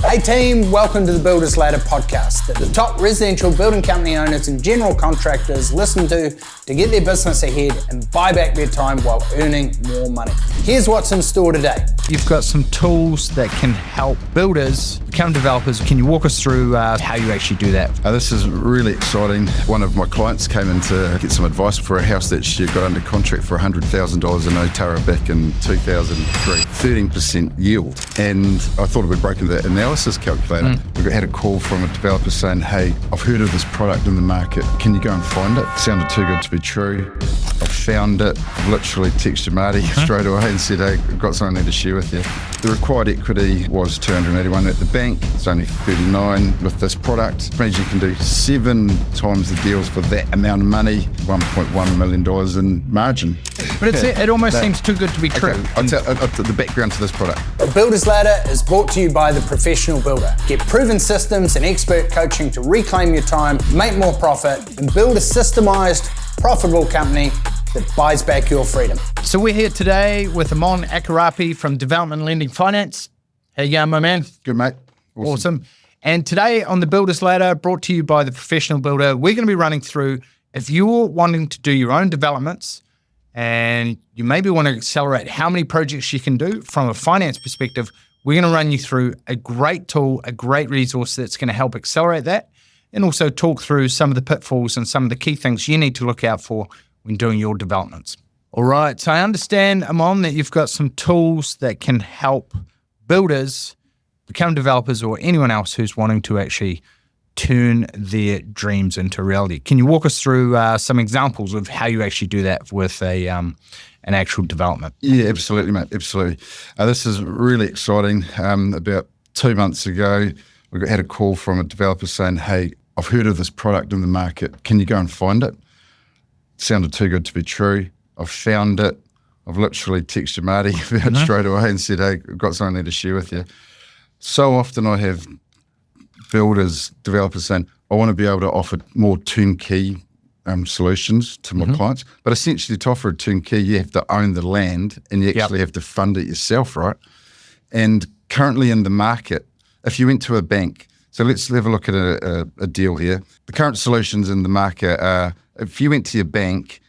Hey team, welcome to the Builders Ladder podcast that the top residential building company owners and general contractors listen to get their business ahead and buy back their time while earning more money. Here's what's in store today. You've got some tools that can help builders become developers. Can you walk us through how you actually do that? This is really exciting. One of my clients came in to get some advice for a house that she got under contract for $100,000 in Otara back in 2003, 13% yield. And I thought it would break into that analysis calculator. We had a call from a developer saying, hey, I've heard of this product in the market. Can you go and find it? Sounded too good to be true. I found it. I literally texted Marty straight away and said, hey, I've got something I need to share with you. The required equity was 281 at the bank. It's only 39 with this product. It means you can do 7 times the deals for that amount of money, $1.1 million in margin. But it almost seems too good to be true. Okay. I'll tell the background to this product. The Builders Ladder is brought to you by The Professional Builder. Get proven systems and expert coaching to reclaim your time, make more profit, and build a systemized, profitable company that buys back your freedom. So we're here today with Ammon Acarapi from Development Lending Finance. How you going, my man? Good, mate. Awesome. And today on the Builders Ladder, brought to you by The Professional Builder, we're going to be running through, if you're wanting to do your own developments and you maybe want to accelerate how many projects you can do from a finance perspective, we're going to run you through a great tool, a great resource that's going to help accelerate that, and also talk through some of the pitfalls and some of the key things you need to look out for when doing your developments. All right, so I understand, Ammon, that you've got some tools that can help builders become developers or anyone else who's wanting to actually turn their dreams into reality. Can you walk us through some examples of how you actually do that with an actual development? Yeah, absolutely, mate. Absolutely. This is really exciting. About 2 months ago, we had a call from a developer saying, hey, I've heard of this product in the market. Can you go and find it? Sounded too good to be true. I've found it. I've literally texted Marty about straight away and said, hey, I've got something I need to share with you. So often I have builders, developers saying, I want to be able to offer more turnkey solutions to my clients. But essentially to offer a turnkey, you have to own the land and you actually have to fund it yourself, right? And currently in the market, if you went to a bank, so let's have a look at a deal here. The current solutions in the market are, if you went to your bank,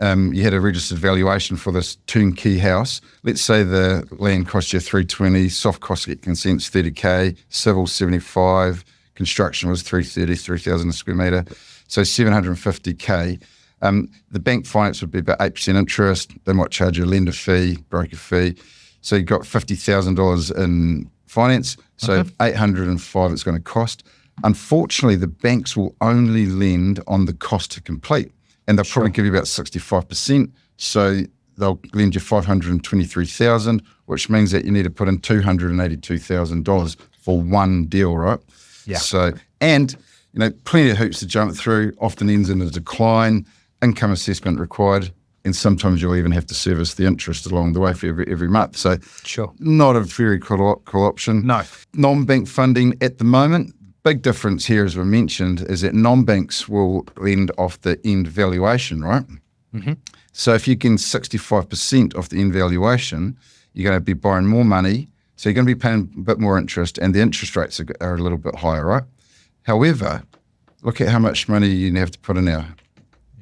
you had a registered valuation for this turnkey house. Let's say the land cost you $320, soft cost to get consents $30K, civil $75, construction was $3,000 a square metre, so $750K. The bank finance would be about 8% interest. They might charge you a lender fee, broker fee. So you've got $50,000 in finance, so $805 it's going to cost. Unfortunately, the banks will only lend on the cost to complete. And they'll probably give you about 65%. So they'll lend you $523,000, which means that you need to put in $282,000 for one deal, right? Yeah. So, and, you know, plenty of hoops to jump through, often ends in a decline, income assessment required, and sometimes you'll even have to service the interest along the way for every month. So not a very cool option. No. Non-bank funding at the moment, big difference here, as we mentioned, is that non-banks will lend off the end valuation, right? So if you get 65% off the end valuation, you're going to be borrowing more money, so you're going to be paying a bit more interest, and the interest rates are a little bit higher, right? However, look at how much money you have to put in now.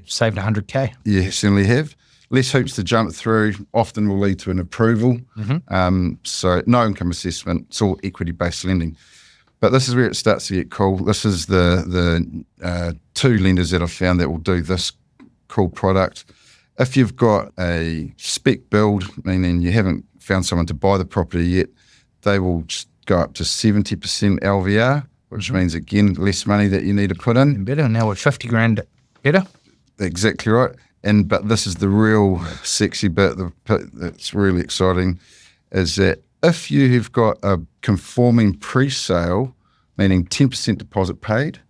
Saved $100K. You certainly have. Less hoops to jump through, often will lead to an approval. So no income assessment, it's all equity-based lending. But this is where it starts to get cool. This is the 2 lenders that I've found that will do this cool product. If you've got a spec build, meaning you haven't found someone to buy the property yet, they will just go up to 70% LVR, which means, again, less money that you need to put in. And better, now with 50 grand better. Exactly right. But this is the real sexy bit that's really exciting, is that if you have got a conforming pre-sale, meaning 10% deposit paid,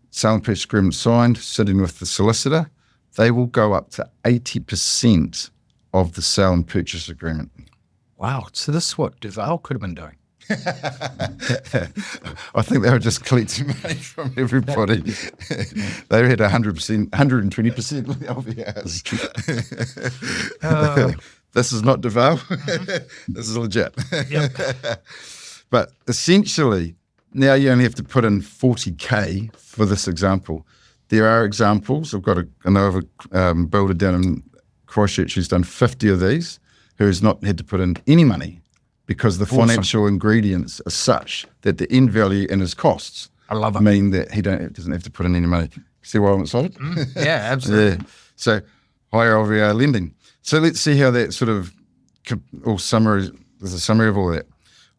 sale and purchase agreement signed, sitting with the solicitor, they will go up to 80% of the sale and purchase agreement. Wow. So this is what Duval could have been doing. I think they were just collecting money from everybody. They had 100%, 120% LVRs. This is not Duval. This is legit. But essentially, now you only have to put in 40K for this example. There are examples. I know of a builder down in Christchurch who's done 50 of these, who has not had to put in any money because the financial ingredients are such that the end value and his costs mean that he doesn't have to put in any money. See why I'm excited? Yeah, absolutely. Yeah. So higher LVR lending. So let's see how that sort of summary. There's a summary of all that.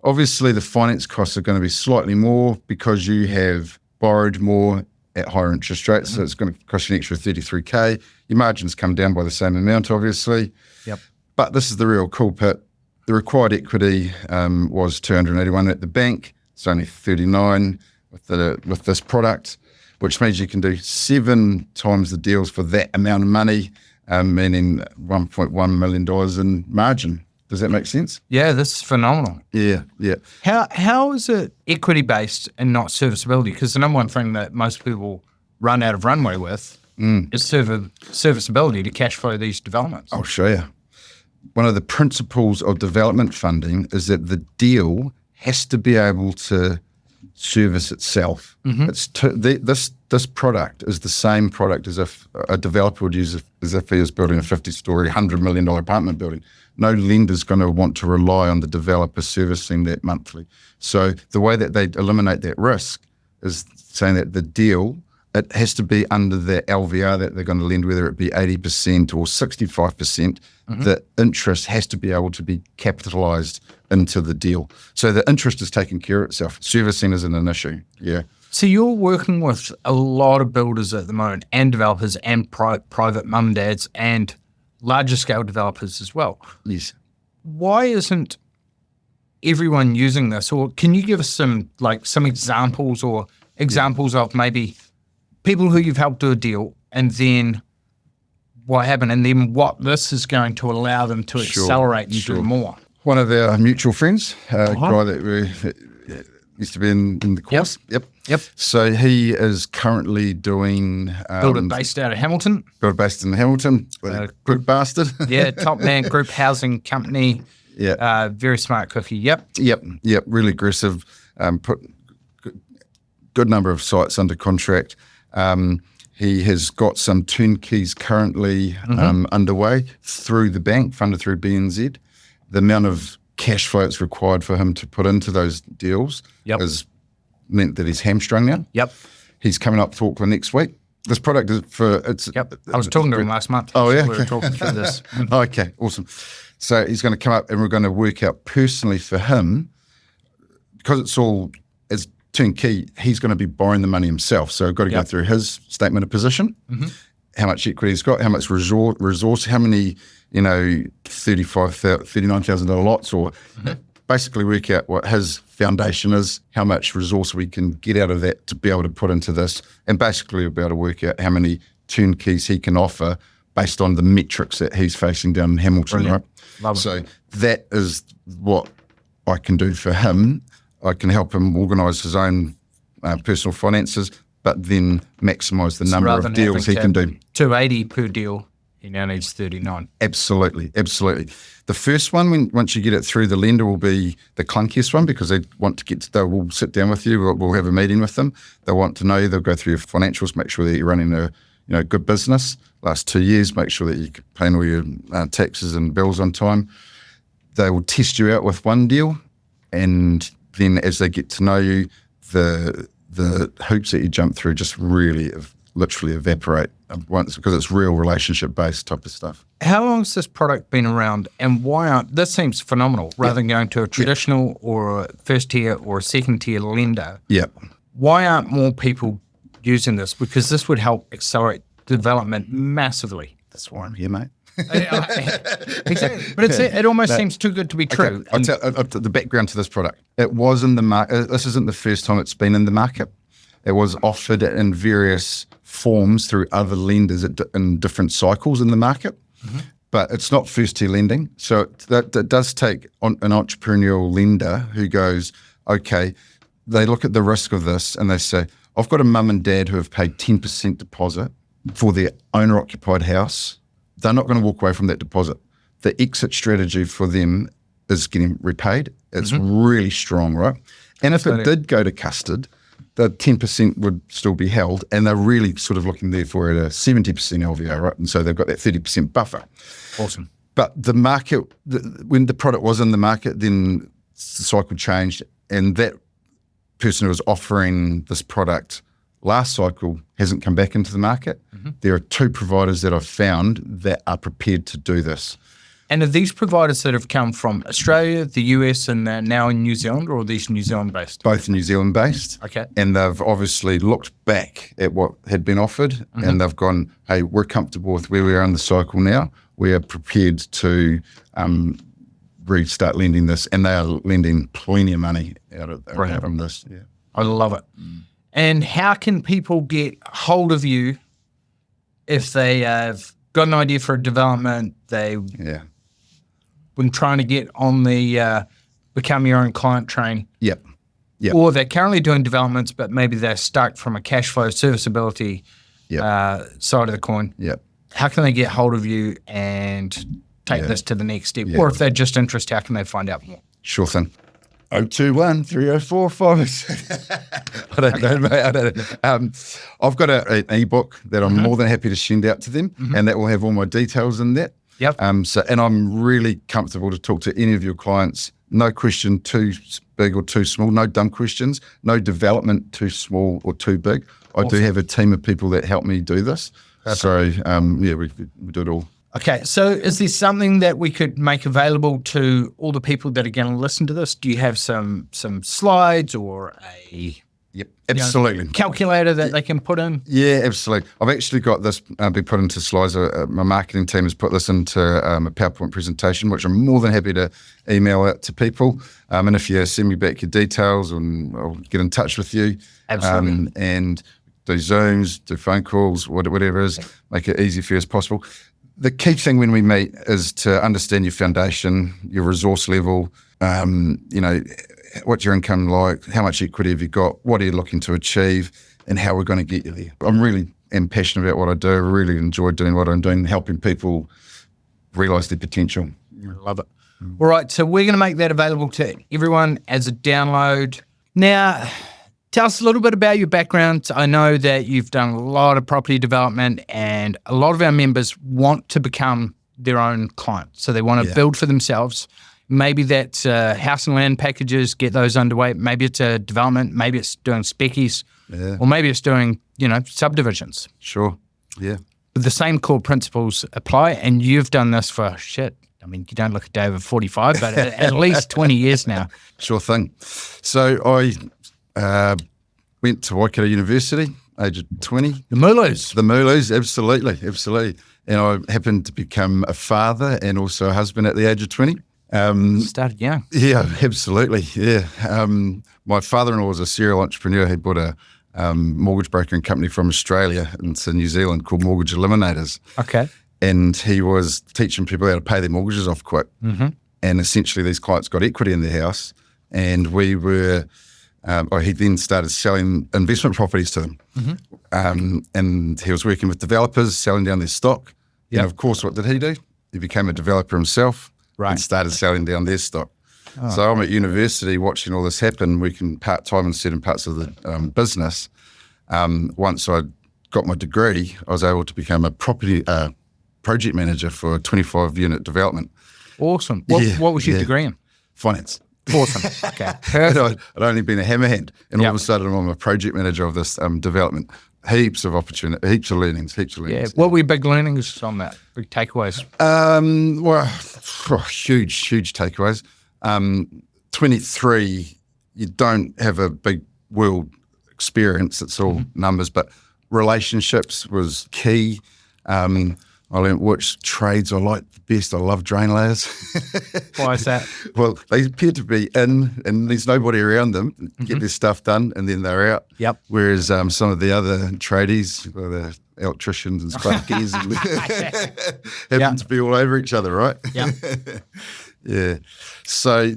Obviously, the finance costs are going to be slightly more because you have borrowed more at higher interest rates. So it's going to cost you an extra 33K. Your margins come down by the same amount, obviously. Yep. But this is the real cool bit. The required equity was 281 at the bank. It's only 39 with this product, which means you can do 7 times the deals for that amount of money, meaning $1.1 million in margin. Does that make sense? Yeah, this is phenomenal. Yeah. How is it equity based and not serviceability? Because the number one thing that most people run out of runway with is serviceability to cash flow these developments. I'll show you. One of the principles of development funding is that the deal has to be able to service itself. This product is the same product as if a developer would use as if he was building a 50-story, $100 million apartment building. No lender's going to want to rely on the developer servicing that monthly. So the way that they eliminate that risk is saying that the deal, it has to be under the LVR that they're going to lend, whether it be 80% or 65%. The interest has to be able to be capitalised into the deal. So the interest is taking care of itself. Servicing isn't an issue. Yeah. So you're working with a lot of builders at the moment and developers and private mum and dads and larger scale developers as well. Yes. Why isn't everyone using this? Or can you give us some examples of maybe people who you've helped do a deal and then what happened and then what this is going to allow them to accelerate and do more? One of our mutual friends, a guy that we used to be in the course. Yep. So he is currently doing... builder based out of Hamilton. Builder based in Hamilton. Group bastard. Yeah, top man group housing company. Yeah. Very smart cookie. Yep. Really aggressive. Put good number of sites under contract. He has got some turnkeys currently underway through the bank, funded through BNZ. The amount of cash flow it's required for him to put into those deals has meant that he's hamstrung now. Yep. He's coming up to Auckland next week. This product is for... I was talking to him last month. Oh, yeah? We were talking through this. Okay, awesome. So he's going to come up and we're going to work out personally for him, because it's turnkey, he's going to be borrowing the money himself. So I've got to go through his statement of position, how much equity he's got, how much resource, how many, $39,000 lots, or basically work out what his foundation is, how much resource we can get out of that to be able to put into this, and basically we'll be able to work out how many turnkeys he can offer based on the metrics that he's facing down in Hamilton, right? Love it. So that is what I can do for him. I can help him organise his own personal finances, but then maximise the number of deals he can do. 280 per deal, he now needs 39. Absolutely. The first one, once you get it through the lender, will be the clunkiest one, because they will sit down with you. We'll have a meeting with them. They'll want to know you. They'll go through your financials, make sure that you're running a good business. Last 2 years, make sure that you're paying all your taxes and bills on time. They will test you out with one deal, and then as they get to know you, the hoops that you jump through just really literally evaporate once, because it's real relationship-based type of stuff. How long has this product been around, and this seems phenomenal, rather than going to a traditional or a first-tier or a second-tier lender. Yeah. Why aren't more people using this? Because this would help accelerate development massively. That's why I'm here, mate. Exactly. But it almost seems too good to be true. I'll tell the background to this product. It was in the market. This isn't the first time it's been in the market. It was offered in various forms through other lenders in different cycles in the market. But it's not first-tier lending. So that does take an entrepreneurial lender who goes, okay, they look at the risk of this and they say, I've got a mum and dad who have paid 10% deposit for their owner-occupied house. They're not going to walk away from that deposit. The exit strategy for them is getting repaid. It's really strong, right? And if it did go to custard, the 10% would still be held, and they're really sort of looking there for a 70% LVR, right? And so they've got that 30% buffer. Awesome. But the market, when the product was in the market, then the cycle changed, and that person who was offering this product last cycle hasn't come back into the market. There are 2 providers that I've found that are prepared to do this. And are these providers that have come from Australia, the US, and they're now in New Zealand, or are these New Zealand-based? Both New Zealand-based. Okay. And they've obviously looked back at what had been offered, and they've gone, hey, we're comfortable with where we are in the cycle now. We are prepared to restart lending this, and they are lending plenty of money out from this. Yeah. I love it. And how can people get hold of you if they have got an idea for a development, they've been trying to get on the become your own client train? Yep. Or they're currently doing developments, but maybe they're stuck from a cash flow serviceability side of the coin. Yep. How can they get hold of you and take this to the next step? Or if they're just interested, how can they find out more? Sure thing. 021 304 I don't know, mate. I don't know. I've got an ebook that I'm more than happy to send out to them, and that will have all my details in that. Yep. And I'm really comfortable to talk to any of your clients. No question too big or too small. No dumb questions. No development too small or too big. I do have a team of people that help me do this. Perfect. So we do it all. Okay, so is there something that we could make available to all the people that are going to listen to this? Do you have some slides or a absolutely calculator that they can put in? Yeah, absolutely. I've actually got this been put into slides. My marketing team has put this into a PowerPoint presentation, which I'm more than happy to email out to people. And if you send me back your details, and I'll get in touch with you. Absolutely. And do Zooms, do phone calls, whatever it is, make it easy for you as possible. The key thing when we meet is to understand your foundation, your resource level, what's your income like, how much equity have you got, what are you looking to achieve, and how we're going to get you there. I'm really passionate about what I do. I really enjoy doing what I'm doing, helping people realise their potential. I love it. All right, so we're going to make that available to everyone as a download. Now, tell us a little bit about your background. I know that you've done a lot of property development, and a lot of our members want to become their own client. So they want to build for themselves. Maybe that's house and land packages, get those underway. Maybe it's a development. Maybe it's doing speckies. Or maybe it's doing, subdivisions. Sure, yeah. But the same core principles apply, and you've done this for you don't look a day over 45, but at least 20 years now. Sure thing. So I went to Waikato University, age of 20. The Mooloos, absolutely. And I happened to become a father and also a husband at the age of 20. Started young. Yeah, absolutely, yeah. My father-in-law was a serial entrepreneur. He bought a mortgage brokering company from Australia into New Zealand called Mortgage Eliminators. Okay. And he was teaching people how to pay their mortgages off quick. And essentially these clients got equity in their house, and we were... he then started selling investment properties to them. And he was working with developers, selling down their stock. And of course, what did he do? He became a developer himself and started selling down their stock. So I'm at university watching all this happen, working part-time in certain parts of the business. Once I got my degree, I was able to become a property project manager for a 25-unit development. Awesome. What was your degree in? Finance. Awesome. Okay. Perfect. I'd only been a hammerhand, and all of a sudden I'm a project manager of this development. Heaps of opportunity, heaps of learnings. Yeah. What were your big learnings on that? Big takeaways? Huge takeaways. 23, you don't have a big world experience. It's all numbers, but relationships was key. I learned which trades I like the best. I love drain layers. Why is that? Well, they appear to be in, and there's nobody around them. Get their stuff done, and then they're out. Yep. Whereas some of the other tradies, the electricians and sparkies, happen to be all over each other, right? Yeah. Yeah. So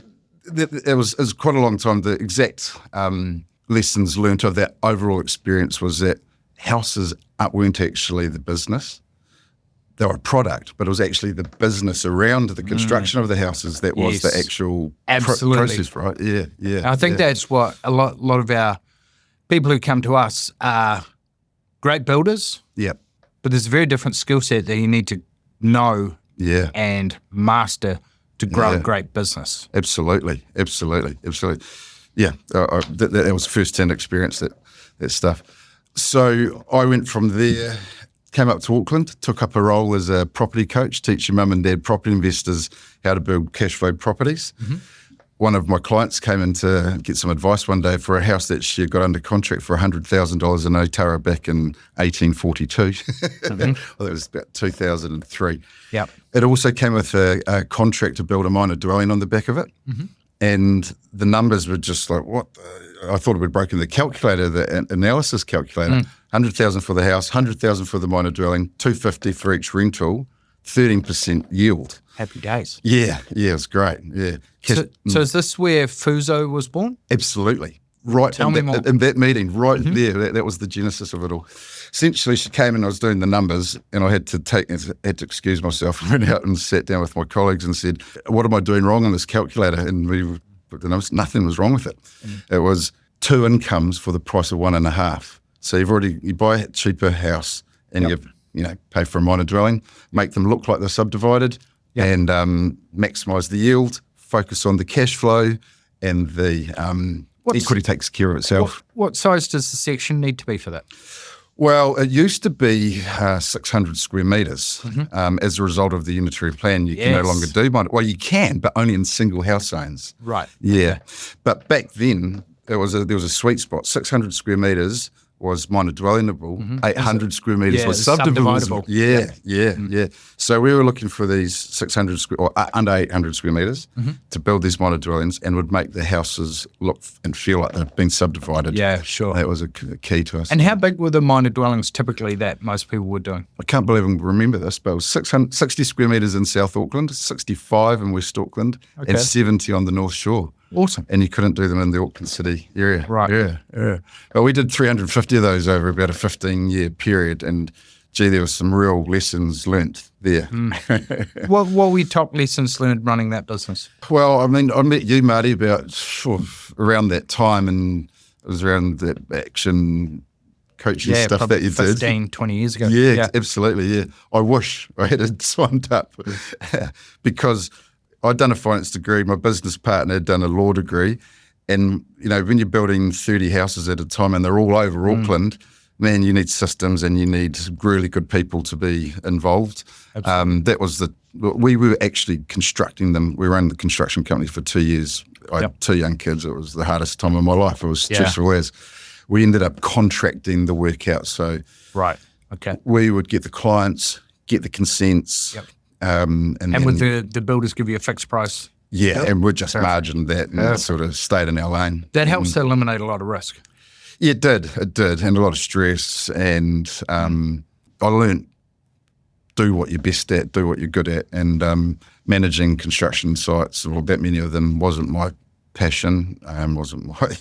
it was quite a long time. The exact lessons learned of that overall experience was that houses weren't actually the business. they were a product, but it was actually the business around the construction of the houses that was the actual process, right? Yeah, yeah. And I think that's what a lot of our people who come to us are great builders. Yep. But there's a very different skill set that you need to know and master to grow a great business. Absolutely. Yeah, that was first-hand experience, that stuff. So I went from there, came up to Auckland, took up a role as a property coach, teaching mum and dad property investors how to build cash flow properties. Mm-hmm. One of my clients came in to get some advice one day for a house that she had got under contract for $100,000 in Otara back in 1842. Mm-hmm. Well, that was about 2003. Yep. It also came with a contract to build a minor dwelling on the back of it. Mm-hmm. And the numbers were just like, what? I thought we'd broken the calculator, the analysis calculator. 100,000 for the house, 100,000 for the minor dwelling, 250 for each rental, 13% yield. Happy days. Yeah, it was great. Yeah. So is this where Fuso was born? Absolutely. Right. Tell me more. In that meeting, right there, that was the genesis of it all. Essentially, she came in, I was doing the numbers, and I had to excuse myself and went out and sat down with my colleagues and said, what am I doing wrong on this calculator? And we put the numbers, nothing was wrong with it. It was 2 incomes for the price of 1.5. So you buy a cheaper house and you pay for a minor dwelling, make them look like they're subdivided, and maximise the yield, focus on the cash flow, and the equity takes care of itself. What size does the section need to be for that? Well, it used to be 600 square metres. As a result of the unitary plan, you can no longer do minor. Well, you can, but only in single house zones. Right. Yeah. But back then, there was a sweet spot. 600 square metres was minor dwellingable, 800 square metres was subdividable. Yeah. So we were looking for these 600 square or under 800 square metres to build these minor dwellings, and would make the houses look and feel like they've been subdivided. Yeah, sure. That was a key to us. And how big were the minor dwellings typically that most people were doing? I can't believe I remember this, but it was 60 square metres in South Auckland, 65 in West Auckland, and 70 on the North Shore. Awesome. And you couldn't do them in the Auckland City area. Right. Yeah. Well, we did 350 of those over about a 15-year period, and gee, there were some real lessons learnt there. What were your top lessons learned running that business? Well, I mean, I met you, Marty, about around that time, and it was around that action coaching stuff that you 15, 20 years ago. Yeah, absolutely, yeah. I wish I had it signed up because I'd done a finance degree, my business partner had done a law degree, and, when you're building 30 houses at a time and they're all over Auckland, man, you need systems and you need really good people to be involved. We were actually constructing them. We ran the construction company for 2 years. I had 2 young kids. It was the hardest time of my life. It was stressful as. We ended up contracting the work out. So we would get the clients, get the consents. Yep. And would the builders give you a fixed price? Yeah, and we'd just margin that and sort of stayed in our lane. That helps to eliminate a lot of risk. Yeah, it did, and a lot of stress. And I learned do what you're best at, do what you're good at, and managing construction sites, well, that many of them wasn't my passion, wasn't my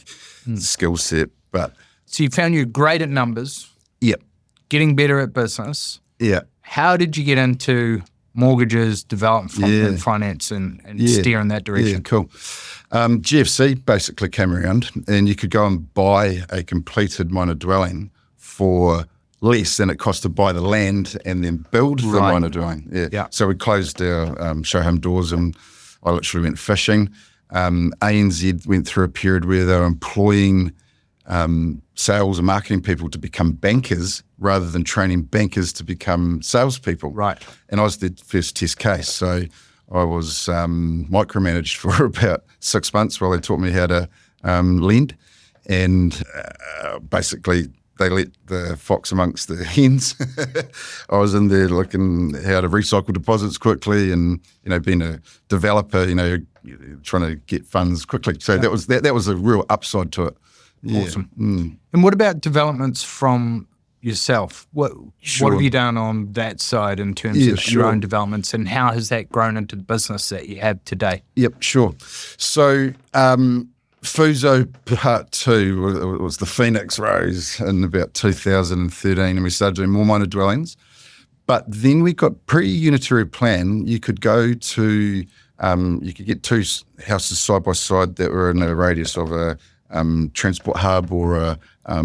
skill set. But so you found you're great at numbers. Yep. Getting better at business. Yeah. How did you get into mortgages, development and finance and steer in that direction? Yeah, cool. GFC basically came around, and you could go and buy a completed minor dwelling for less than it cost to buy the land and then build the minor dwelling. Yeah. So we closed our show home doors, and I literally went fishing. ANZ went through a period where they were employing sales and marketing people to become bankers rather than training bankers to become salespeople. Right. And I was the first test case. So I was micromanaged for about 6 months while they taught me how to lend. And basically they let the fox amongst the hens. I was in there looking how to recycle deposits quickly and, being a developer, trying to get funds quickly. So that was a real upside to it. Yeah. Awesome. And what about developments from yourself? What have you done on that side in terms of your own developments, and how has that grown into the business that you have today? Yep, sure. So Fuso Part 2 was the Phoenix Rose in about 2013, and we started doing more minor dwellings. But then we got pre-unitary plan. You could go to, you could get two houses side by side that were in a radius of a transport hub or a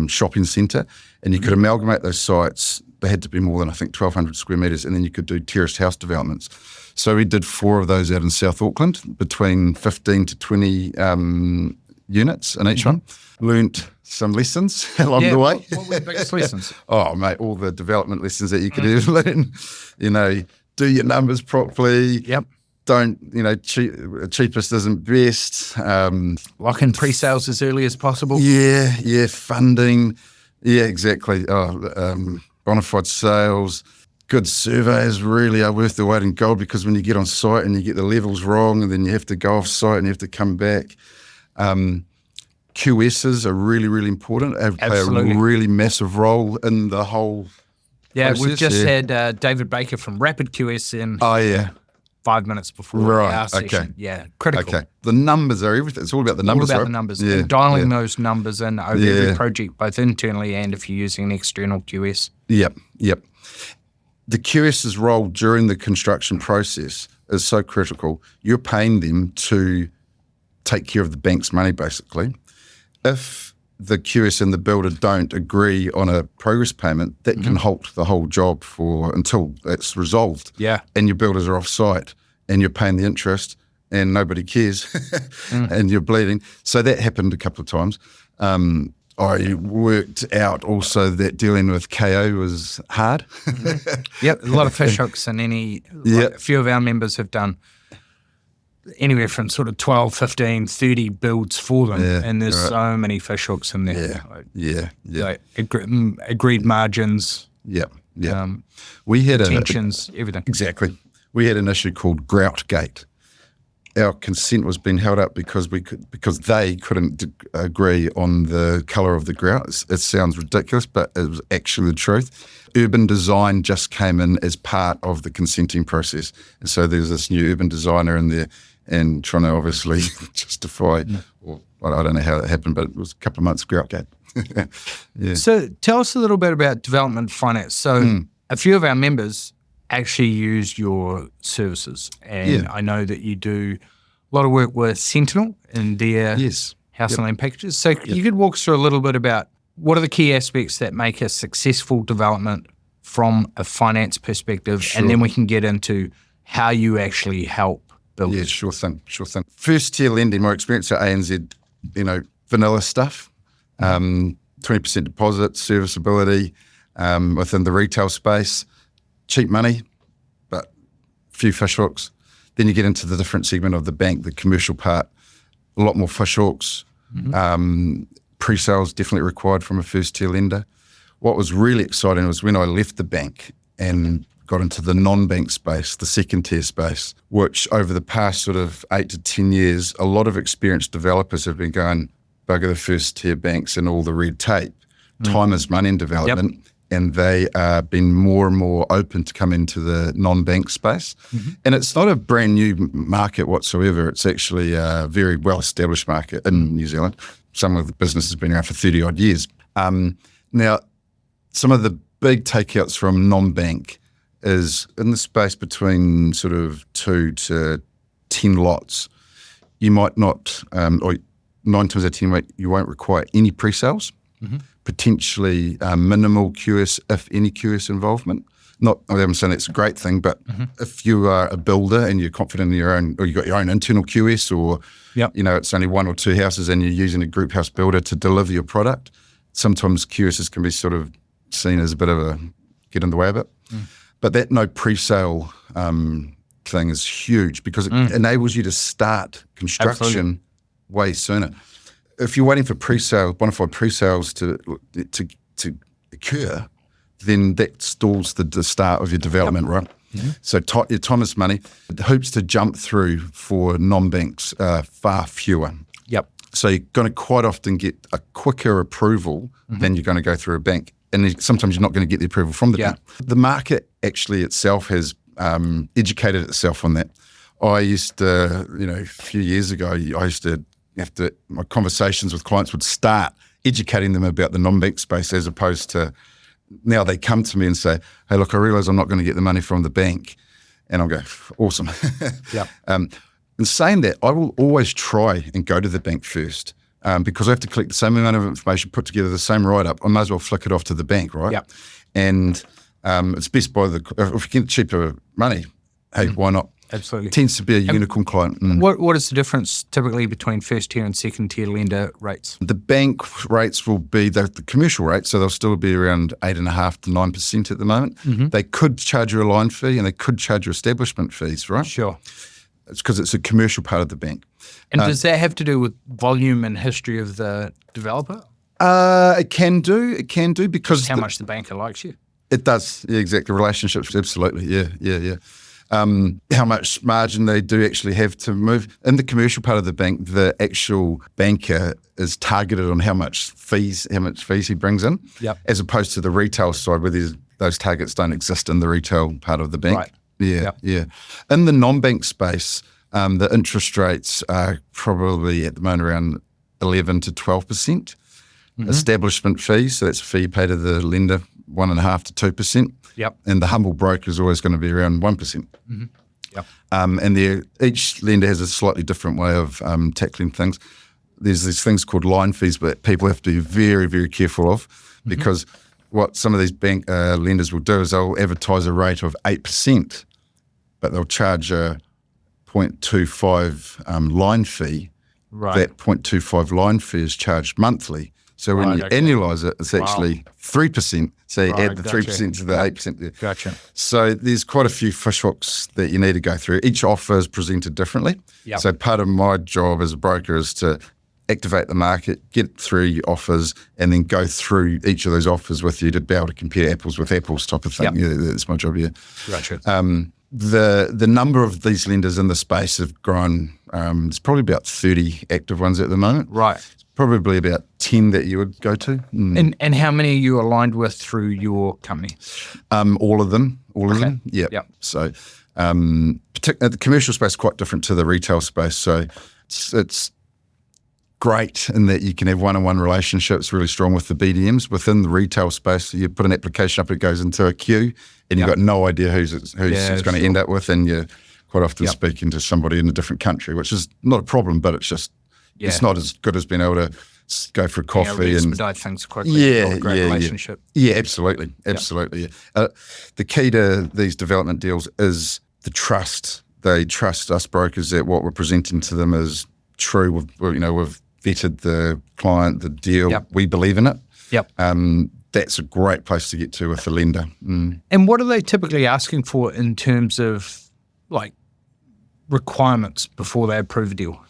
shopping centre, and you could amalgamate those sites. They had to be more than, I think, 1,200 square metres, and then you could do terraced house developments. So we did 4 of those out in South Auckland, between 15 to 20 units in each one. Learnt some lessons along the way. What were the biggest lessons? Oh, mate, all the development lessons that you could ever learn. You know, do your numbers properly. Yep. Don't, you know, cheapest isn't best. Lock in pre-sales as early as possible. Yeah, funding. Yeah, exactly. Bona fide sales. Good surveys really are worth the weight in gold, because when you get on site and you get the levels wrong and then you have to go off site and you have to come back. QSs are really, really important. They play a really massive role in the whole process. We've just had David Baker from Rapid QS in. Oh, yeah. 5 minutes before our session. Okay. Yeah, critical. Okay. The numbers are everything. It's all about the numbers, All about right? the numbers. Yeah, And dialing those numbers in over Yeah. every project, both internally and if you're using an external QS. Yep. The QS's role during the construction process is so critical. You're paying them to take care of the bank's money, basically. If the QS and the builder don't agree on a progress payment, that can halt the whole job until it's resolved. Yeah. And your builders are off site and you're paying the interest and nobody cares and you're bleeding. So that happened a couple of times. I worked out also that dealing with KO was hard. Yep, a lot of fish hooks, and a few of our members have done anywhere from sort of 12, 15, 30 builds for them, and there's so many fish hooks in there. Yeah. Agreed margins. Yeah. We had tensions, everything. Exactly. We had an issue called grout gate. Our consent was being held up because they couldn't agree on the colour of the grout. It sounds ridiculous, but it was actually the truth. Urban design just came in as part of the consenting process. And so there's this new urban designer in there and trying to obviously justify, or I don't know how that happened, but it was a couple of months grout gate. Yeah. So tell us a little bit about development finance. So a few of our members actually use your services, and I know that you do a lot of work with Sentinel and their house and land packages. So you could walk us through a little bit about what are the key aspects that make a successful development from a finance perspective, and then we can get into how you actually help builders. Yeah, sure thing. First tier lending, my experience at ANZ, vanilla stuff, 20% deposit, serviceability within the retail space, cheap money, but few fish hooks. Then you get into the different segment of the bank, the commercial part, a lot more fish hooks. Pre-sales definitely required from a first-tier lender. What was really exciting was when I left the bank and got into the non-bank space, the second-tier space, which over the past sort of 8 to 10 years, a lot of experienced developers have been going, bugger the first-tier banks and all the red tape. Time is money in development. And they are being more and more open to come into the non-bank space. And it's not a brand new market whatsoever. It's actually a very well-established market in New Zealand. Some of the business has been around for 30-odd years. Now, some of the big takeouts from non-bank is in the space between sort of 2 to 10 lots. You might not, or 9 times out of 10, you won't require any pre-sales. Potentially minimal QS, if any QS involvement. I'm saying that's a great thing, but if you are a builder and you're confident in your own, or you've got your own internal QS, or it's only 1 or 2 houses and you're using a group house builder to deliver your product, sometimes QSs can be sort of seen as a bit of a get in the way of it. But that no pre-sale thing is huge because it enables you to start construction way sooner. If you're waiting for pre-sale, bona fide pre-sales to occur, then that stalls the start of your development, right? So your time is money. The hoops to jump through for non-banks are far fewer. So you're going to quite often get a quicker approval than you're going to go through a bank. And sometimes you're not going to get the approval from the bank. The market actually itself has educated itself on that. I used to, a few years ago, my conversations with clients would start educating them about the non-bank space as opposed to now they come to me and say, hey, look, I realise I'm not going to get the money from the bank. And I'll go, awesome. Yeah. In saying that, I will always try and go to the bank first because I have to collect the same amount of information, put together the same write-up. I might as well flick it off to the bank, right? Yep. And it's best by if you get cheaper money, hey, why not? Absolutely. Tends to be a unicorn client. What is the difference typically between first tier and second tier lender rates? The bank rates will be the commercial rates, so they'll still be around 8.5% to 9% at the moment. They could charge you a line fee and they could charge you establishment fees, right? Sure. It's because it's a commercial part of the bank. And does that have to do with volume and history of the developer? It can do because How much the banker likes you? it does. Yeah, exactly. Relationships, absolutely. Yeah. How much margin they do actually have to move. In the commercial part of the bank, the actual banker is targeted on how much fees he brings in, Yep. as opposed to the retail side where those targets don't exist in the retail part of the bank. Right. Yeah. Yep. In the non-bank space, the interest rates are probably at the moment around 11 to 12%. Establishment fees, so that's a fee paid to the lender, 1.5% to 2%. Yep. And the humble broker is always going to be around 1%. Yep. And each lender has a slightly different way of tackling things. There's these things called line fees, but people have to be very, very careful of because what some of these bank lenders will do is they'll advertise a rate of 8%, but they'll charge a 0.25 line fee. Right. That 0.25 line fee is charged monthly. So when you annualise it, it's actually 3%. So you add the 3% to the 8% there. Gotcha. So there's quite a few fishhooks that you need to go through. Each offer is presented differently. Yep. So part of my job as a broker is to activate the market, get through your offers, and then go through each of those offers with you to be able to compare apples with apples type of thing. Yep. Yeah, that's my job, yeah. Gotcha. The number of these lenders in the space have grown. There's probably about 30 active ones at the moment. Right. Probably about 10 that you would go to. And how many are you aligned with through your company? All of them. Yeah. Yep. So the commercial space is quite different to the retail space. So it's great in that you can have one-on-one relationships really strong with the BDMs. Within the retail space, you put an application up, it goes into a queue, and you've got no idea who's it's going to end up with, and you're quite often speaking to somebody in a different country, which is not a problem, but it's just it's not as good as being able to go for a coffee and expedite things quickly. Build a great relationship. Yeah, absolutely. Yeah. The key to these development deals is the trust. They trust us brokers that what we're presenting to them is true. We've vetted the client, the deal. Yep. We believe in it. Yep. That's a great place to get to with the lender. And what are they typically asking for in terms of like requirements before they approve a deal?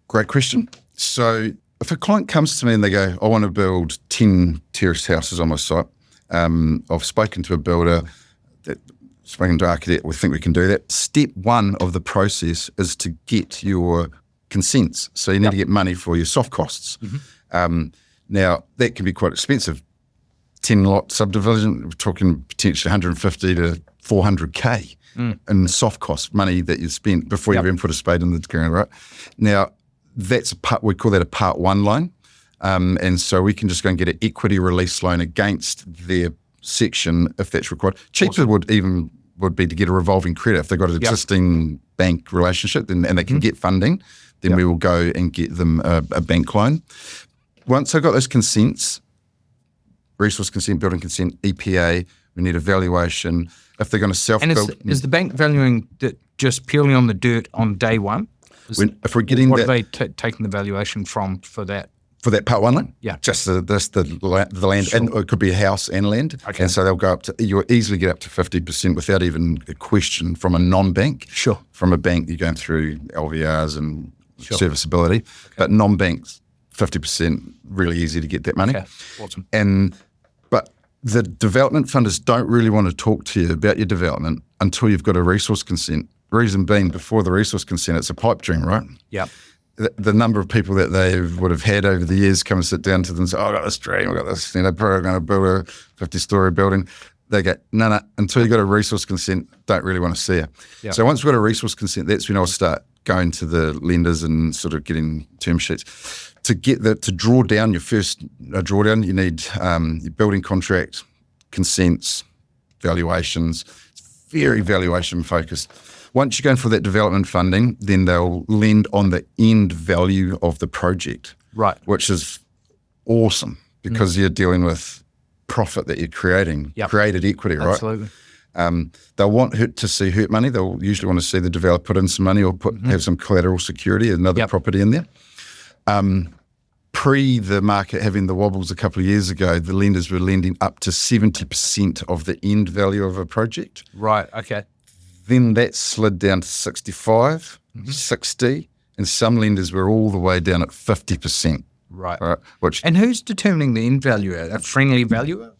Great question. So if a client comes to me and they go, I want to build 10 terrace houses on my site, I've spoken to a builder, spoken to an architect, we think we can do that. Step one of the process is to get your consents. So you need to get money for your soft costs. Now, that can be quite expensive. 10-lot subdivision, we're talking potentially 150 to 400K in soft cost, money that you spent before you even put a spade in the ground, right? Now, that's we call that a part one loan. And so we can just go and get an equity release loan against their section if that's required. Cheaper would be to get a revolving credit. If they've got an existing bank relationship and they can get funding, then we will go and get them a bank loan. Once I've got those consents, resource consent, building consent, EPA, we need a valuation. If they're going to self-build. And is the bank valuing just purely on the dirt on day one? If we're getting what that, are they taking the valuation from for that? For that part one loan? Yeah. Just the land, and it could be a house and land. Okay. And so they'll go up to, you'll easily get up to 50% without even a question from a non-bank. Sure. From a bank, you're going through LVRs and serviceability. But non-banks, 50%, really easy to get that money. Okay, awesome. But the development funders don't really want to talk to you about your development until you've got a resource consent. Reason being, before the resource consent, it's a pipe dream, right? Yeah. The number of people that they would have had over the years come and sit down to them and say, I've got this dream, I've got this, probably going to build a 50-story building. they go, no, until you got a resource consent, don't really want to see you. Yeah. So once we've got a resource consent, that's when I'll start going to the lenders and sort of getting term sheets. To draw down your first drawdown, you need your building contract, consents, valuations. It's very valuation focused. Once you're going for that development funding, then they'll lend on the end value of the project, Right. which is awesome because you're dealing with profit that you're creating, created equity, right? Absolutely. They'll want to see hurt money. They'll usually want to see the developer put in some money or have some collateral security, another property in there. Pre the market having the wobbles a couple of years ago, the lenders were lending up to 70% of the end value of a project. Right. Okay. Then that slid down to 65, 60, and some lenders were all the way down at 50%. Right. Which And who's determining the end valuer? A friendly valuer,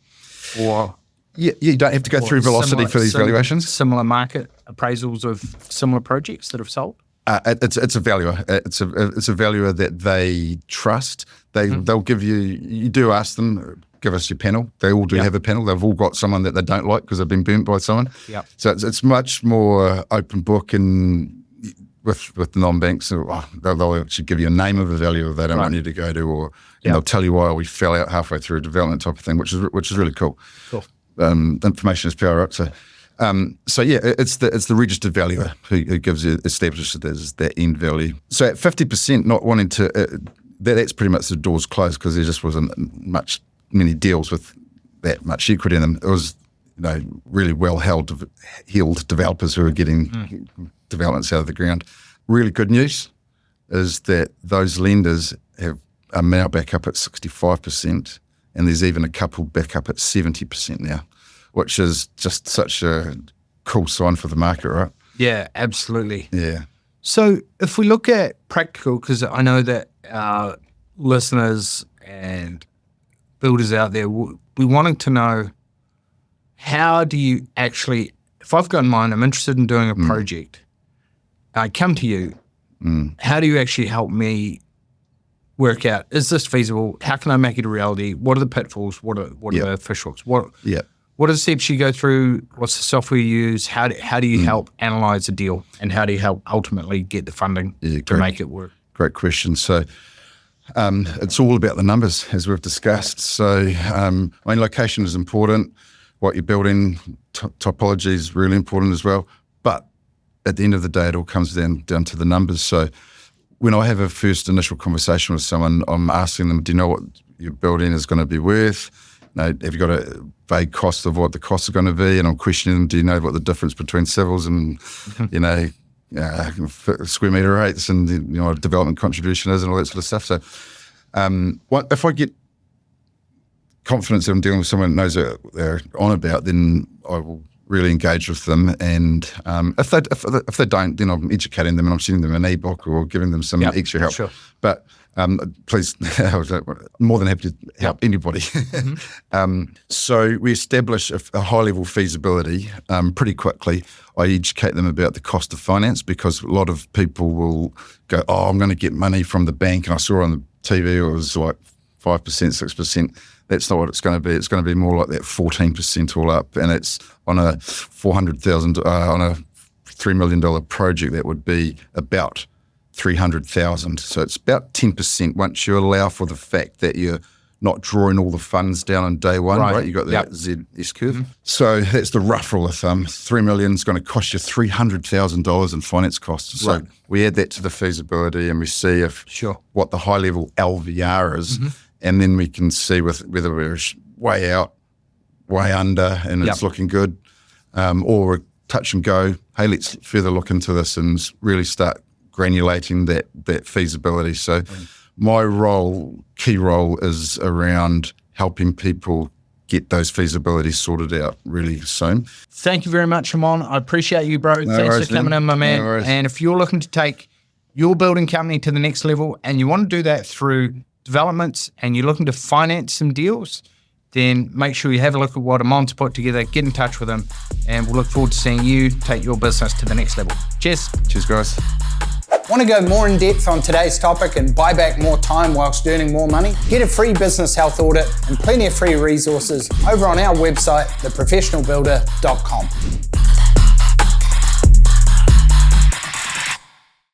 or you don't have to go through velocity for these valuations. Similar market appraisals of similar projects that have sold. It's a valuer. It's a valuer that they trust. They'll give you. You do ask them, give us your panel. They all do have a panel. They've all got someone that they don't like because they've been burnt by someone. Yeah. So it's much more open book, and with the non-banks, they'll actually give you a name of a valuer they don't want you to go to, or they'll tell you why we fell out halfway through a development type of thing, which is really cool. Cool. Information is power, right? So it's the registered valuer who establishes it as that end value. So at 50%, not wanting to, that's pretty much the doors closed because there just wasn't many deals with that much equity in them. It was really well-heeled developers who are getting developments out of the ground. Really good news is that those lenders are now back up at 65%, and there's even a couple back up at 70% now, which is just such a cool sign for the market, right? Yeah, absolutely. Yeah. So if we look at practical, because I know that our listeners and builders out there, we wanting to know, how do you actually, if I've got in mind, I'm interested in doing a project, I come to you, how do you actually help me work out, is this feasible? How can I make it a reality? What are the pitfalls? What are the officials? What are the steps you go through? What's the software you use? How do you help analyze a deal? And how do you help ultimately get the funding to make it work? Great question. So it's all about the numbers, as we've discussed. So location is important. What you're building, topology is really important as well. But at the end of the day, it all comes down to the numbers. So when I have a first initial conversation with someone, I'm asking them, do you know what your building is going to be worth? Have you got a vague cost of what the costs are going to be? And I'm questioning them, do you know what the difference between civils and, square metre rates and, development contribution is and all that sort of stuff. So if I get confidence that I'm dealing with someone that knows what they're on about, then I will really engage with them. And if they don't, then I'm educating them and I'm sending them an ebook or giving them some extra help. Sure. But please, I'm more than happy to help anybody. So we establish a high-level feasibility pretty quickly. I educate them about the cost of finance because a lot of people will go, I'm going to get money from the bank. And I saw on the TV it was like 5%, 6%. That's not what it's going to be. It's going to be more like that 14% all up. And it's on a $400,000, on a $3 million project, that would be about $300,000. So it's about 10% once you allow for the fact that you're not drawing all the funds down on day one, right? You've got that ZS curve. So that's the rough rule of thumb. $3 million is going to cost you $300,000 in finance costs. So we add that to the feasibility and we see what the high level LVR is. And then we can see whether we're way out, way under, and it's looking good, or we're touch and go. Hey, let's further look into this and really start granulating that feasibility. So my key role is around helping people get those feasibilities sorted out really soon. Thank you very much, Ammon. I appreciate you, bro. Thanks for coming in, my man. And if you're looking to take your building company to the next level and you want to do that through developments and you're looking to finance some deals, then make sure you have a look at what Ammon's put together, get in touch with him, and we'll look forward to seeing you take your business to the next level. Cheers. Cheers, guys. Want to go more in depth on today's topic and buy back more time whilst earning more money? Get a free business health audit and plenty of free resources over on our website, theprofessionalbuilder.com.